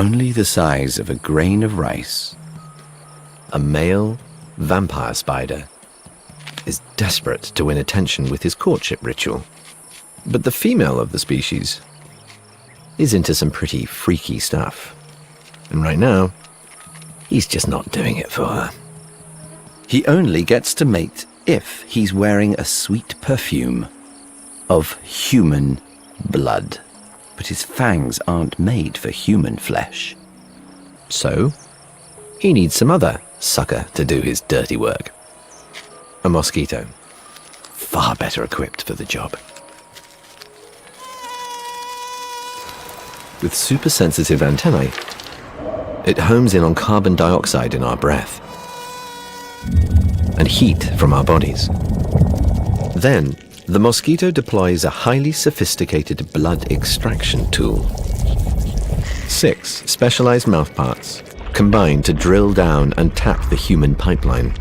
only the size of a grain of rice. A male vampire spider is desperate to win attention with his courtship ritual. But the female of the species is into some pretty freaky stuff. And right now, he's just not doing it for her. He only gets to mate if he's wearing a sweet perfume of human blood. But his fangs aren't made for human flesh. So, he needs some other sucker to do his dirty work. A mosquito, far better equipped for the job. With super sensitive antennae, it homes in on carbon dioxide in our breath and heat from our bodies. Then, the mosquito deploys a highly sophisticated blood extraction tool. 6 specialized mouthparts combine to drill down and tap the human pipeline.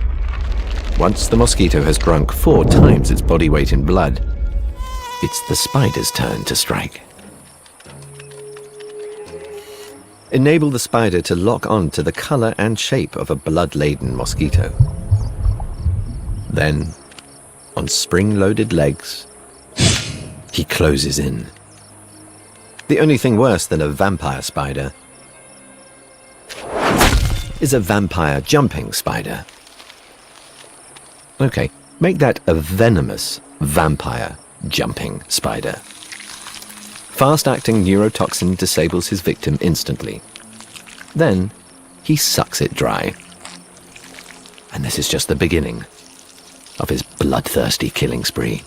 Once the mosquito has drunk 4 times its body weight in blood, it's the spider's turn to strike. Enable the spider to lock on to the color and shape of a blood-laden mosquito. Then, on spring-loaded legs, he closes in. The only thing worse than a vampire spider is a vampire jumping spider. Okay, make that a venomous vampire jumping spider. Fast-acting neurotoxin disables his victim instantly. Then, he sucks it dry. And this is just the beginning of his bloodthirsty killing spree.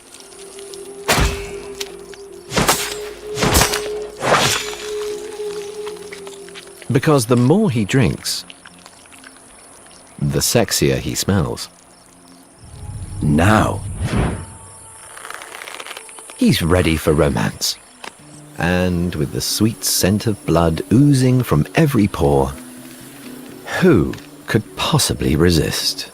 Because the more he drinks, the sexier he smells. Now, he's ready for romance. And with the sweet scent of blood oozing from every pore, who could possibly resist?